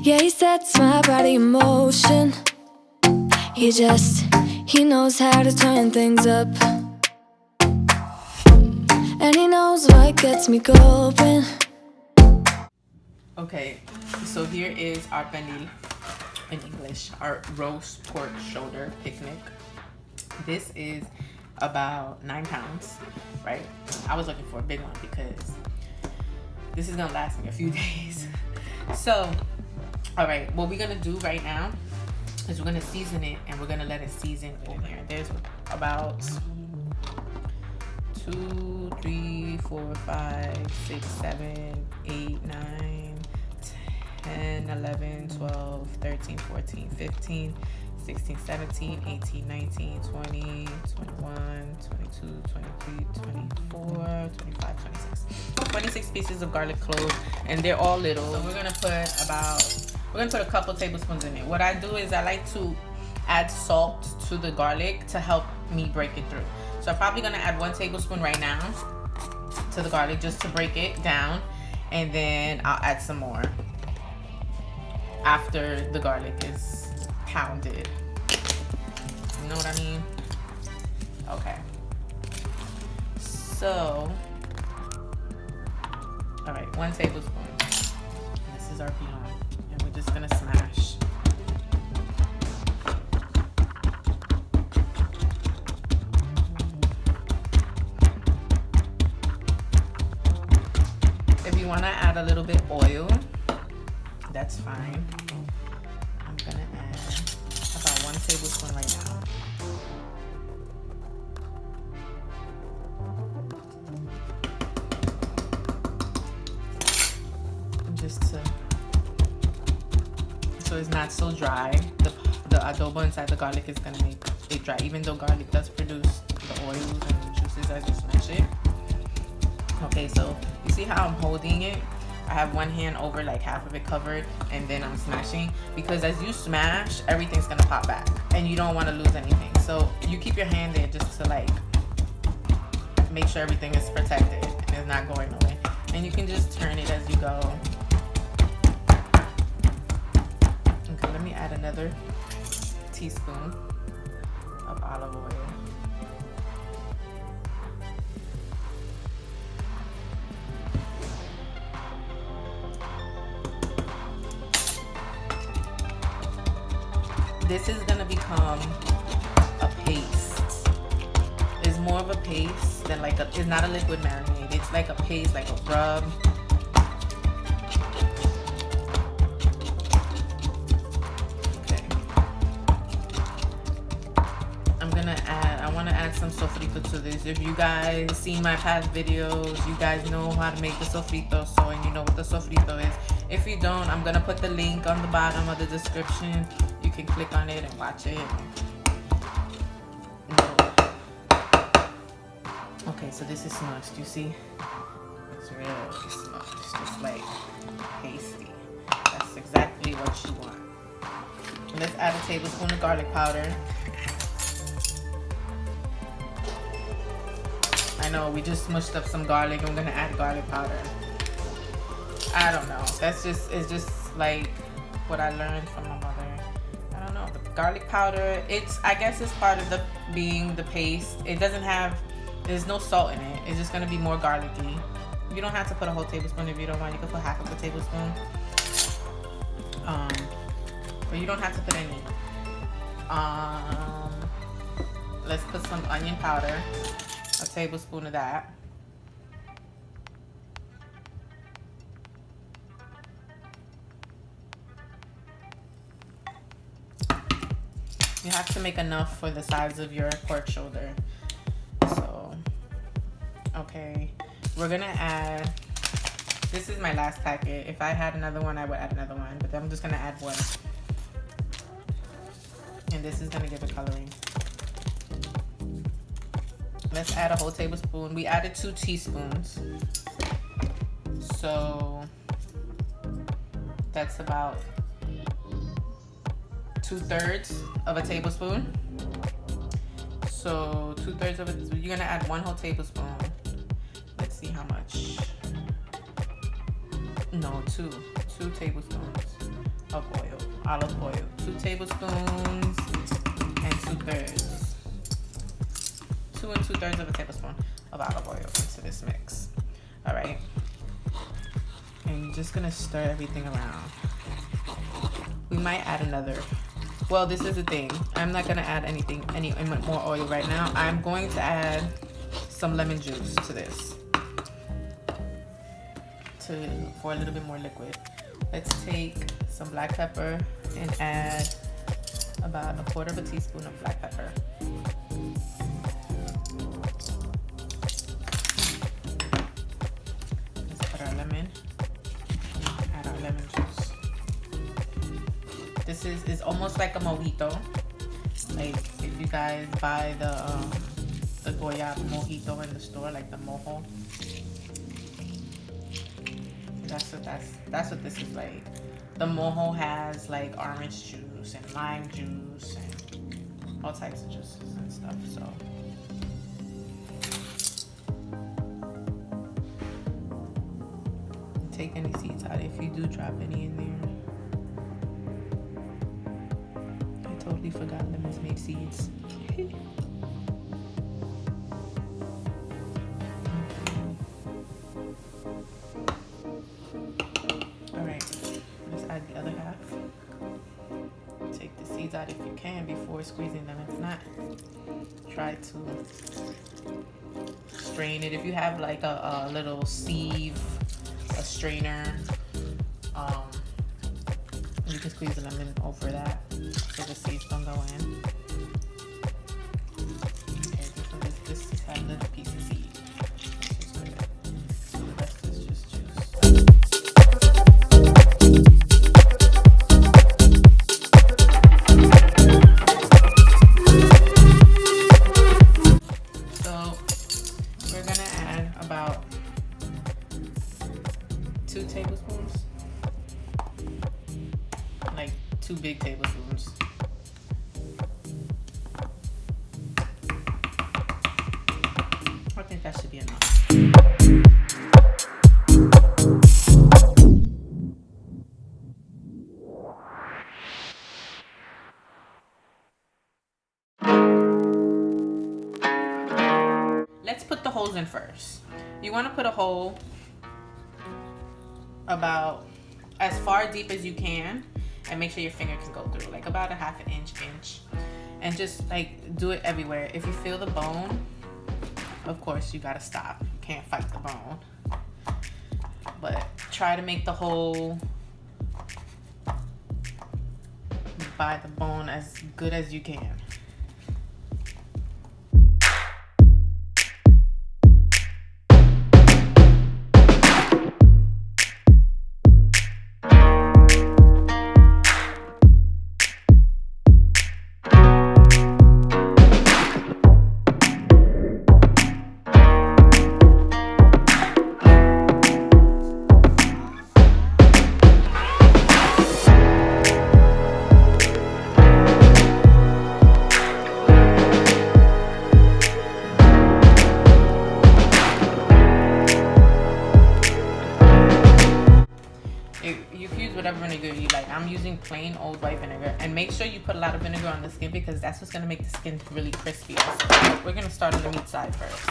Yeah, he sets my body in motion. He knows how to turn things up. And he knows what gets me going. Okay, so here is our pernil in English, our roast pork shoulder picnic. This is about 9 pounds, right? I was looking for a big one because this is gonna last me a few days. So, all right, what we're gonna do right now is we're gonna season it, and we're gonna let it season in here. There's about 2, 3, 4, 5, 6, 7, 8, 9, 10, 11, 12, 13, 14, 15, 16, 17, 18, 19, 20, 21, 22, 23, 24, 25, 26. 26 pieces of garlic cloves, and they're all little. So we're gonna put a couple tablespoons in it. What I do is I like to add salt to the garlic to help me break it through. So I'm probably gonna add 1 tablespoon right now to the garlic just to break it down, and then I'll add some more after the garlic is pounded. You know what I mean? Okay. So, all right, 1 tablespoon. This is our bouillon, and we're just gonna smash. If you wanna add a little bit oil, that's fine. I'm gonna add about 1 tablespoon right now. Just so it's not so dry. The adobo inside the garlic is gonna make it dry, even though garlic does produce the oils and the juices as you smash it. Okay, so you see how I'm holding it? I have one hand over, like half of it covered, and then I'm smashing, because as you smash, everything's gonna pop back and you don't want to lose anything. So you keep your hand there just to like make sure everything is protected and it's not going away. And you can just turn it as you go. Okay, let me add another teaspoon of olive oil. This is gonna become a paste. It's more of a paste than like it's not a liquid marinade. It's like a paste, like a rub. Okay. I wanna add some sofrito to this. If you guys seen my past videos, you guys know how to make the sofrito, so, and you know what the sofrito is. If you don't, I'm gonna put the link on the bottom of the description. You can click on it and watch it. Okay, so this is smushed. You see? It's really smushed. It's like pasty. That's exactly what you want. Let's add a tablespoon of garlic powder. I know we just smushed up some garlic. I'm gonna add garlic powder. I don't know. It's just like what I learned from my mother. I don't know. The garlic powder, I guess it's part of being the paste. There's no salt in it. It's just gonna be more garlicky. You don't have to put a whole tablespoon if you don't want. You can put half of a tablespoon. But you don't have to put any. Let's put some onion powder. A tablespoon of that. You have to make enough for the size of your pork shoulder. So, okay. We're gonna add, this is my last packet. If I had another one, I would add another one, but I'm just gonna add 1. And this is gonna give it coloring. Let's add a whole tablespoon. We added 2 teaspoons. So that's about 2/3 of a tablespoon. So 2/3 of it, you're gonna add 1 whole tablespoon. Let's see how much. No, 2 tablespoons. of oil, olive oil. 2 tablespoons and 2/3. 2 2/3 of a tablespoon of olive oil into this mix. All right. And you're just gonna stir everything around. We might add another. Well, this is the thing. I'm not gonna add any more oil right now. I'm going to add some lemon juice to this for a little bit more liquid. Let's take some black pepper and add about 1/4 teaspoon of black pepper. Let's put our lemon. Add our lemon juice. This is almost like a mojito. Like if you guys buy the Goya mojito in the store, like the mojo. That's what this is like. The mojo has like orange juice and lime juice and all types of juices and stuff. So take any seeds out if you do drop any in there. I totally forgot lemons made seeds. The other half. Take the seeds out if you can before squeezing them. If not, try to strain it. If you have like a little sieve, a strainer, you can squeeze the lemon over that so the seeds don't go in. Okay, this has a little piece of seed. So the rest is just juice. About 2 tablespoons, like 2 big tablespoons. I think that should be enough. Let's put the holes in first. You want to put a hole about as far deep as you can and make sure your finger can go through, like about a 1/2 inch, and just like do it everywhere. If you feel the bone, of course you gotta stop. You can't fight the bone, but try to make the hole by the bone as good as you can. You can use whatever vinegar you like. I'm using plain old white vinegar, and make sure you put a lot of vinegar on the skin because that's what's gonna make the skin really crispy. So we're gonna start on the meat side first.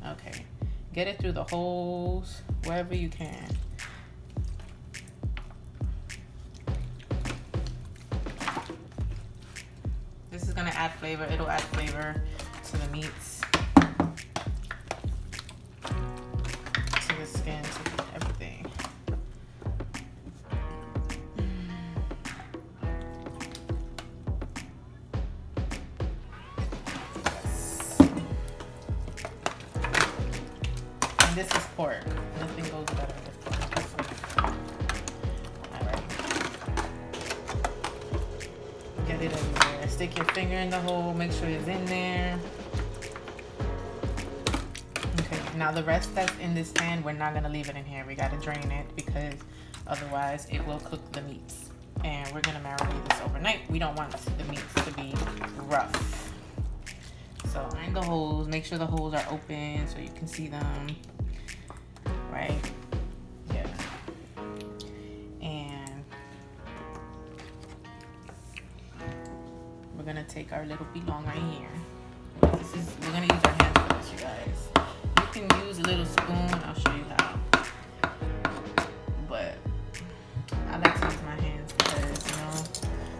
Okay, get it through the holes wherever you can. This is gonna add flavor. It'll add flavor to the meats. Skin, to everything. Yes. And this is pork. Nothing goes better with pork. Alright. Get it everywhere. Stick your finger in the hole, make sure it's in there. Now the rest that's in this pan, we're not gonna leave it in here. We gotta drain it because otherwise it will cook the meats. And we're gonna marinate this overnight. We don't want the meats to be rough. So find the holes, make sure the holes are open so you can see them. right? Yeah. And we're gonna take our little belong right here. We're gonna use our hands for this, you guys. You can use a little spoon. I'll show you how. But I like to use my hands because,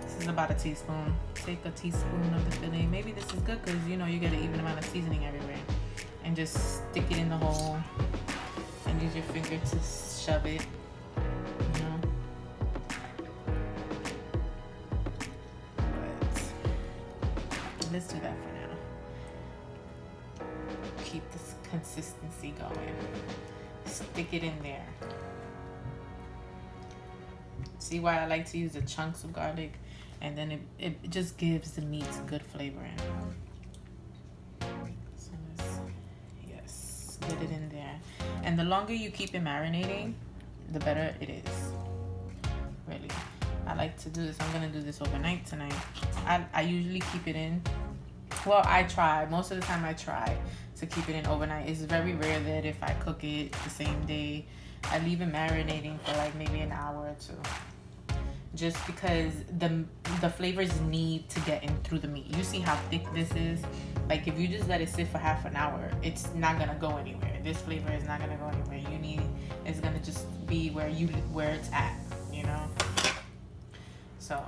this is about a teaspoon. Take a teaspoon of the filling. Maybe this is good because, you get an even amount of seasoning everywhere. And just stick it in the hole and use your finger to shove it, But let's do that for now. Keep this consistency going. Stick it in there. See why I like to use the chunks of garlic, and then it just gives the meat good flavoring. So yes, get it in there. And the longer you keep it marinating, the better it is. Really, I like to do this. I'm gonna do this overnight tonight. I usually keep it in. Well, I try. Most of the time I try to keep it in overnight. It's very rare that if I cook it the same day, I leave it marinating for like maybe an hour or two. Just because the flavors need to get in through the meat. You see how thick this is? Like if you just let it sit for half an hour, it's not gonna go anywhere. This flavor is not gonna go anywhere. It's gonna just be where it's at, So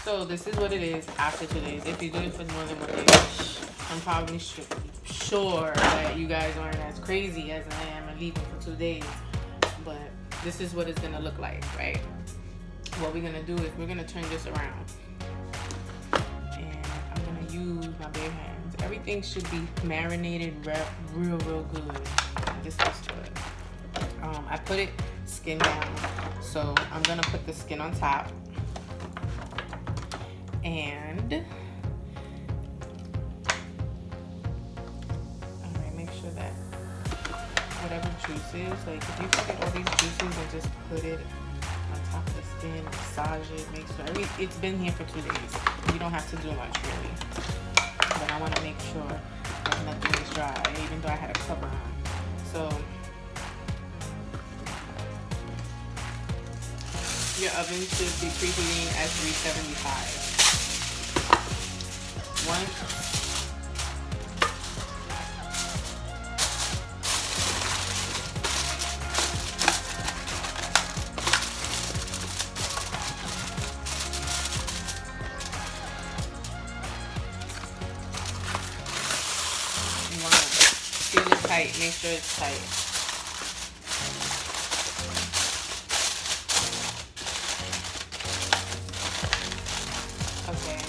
So this is what it is after 2 days. If you do it for more than 1 day, I'm probably sure that you guys aren't as crazy as I am and leaving for 2 days. But this is what it's gonna look like, right? What we're gonna do is we're gonna turn this around. And I'm gonna use my bare hands. Everything should be marinated real good. This is good. I put it skin down. So I'm gonna put the skin on top. And make sure that whatever juices, like if you get all these juices and just put it on top of the skin, massage it, make sure it's been here for 2 days. You don't have to do much really, but I want to make sure that nothing is dry, even though I had a cover on. So your oven should be preheating at 375. One. Feel it tight. Make sure it's tight. Okay.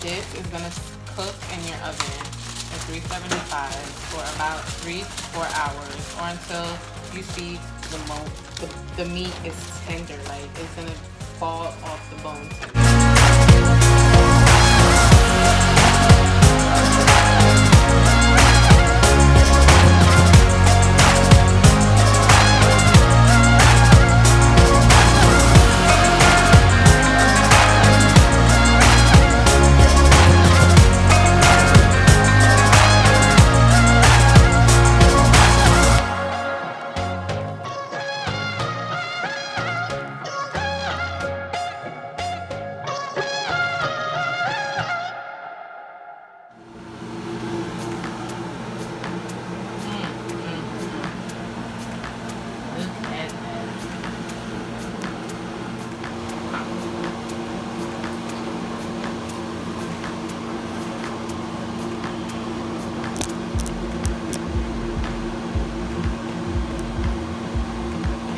This is gonna cook in your oven at 375 for about 3 to 4 hours, or until you see the meat is tender, like it's gonna fall off the bone.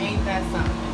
Ain't that something?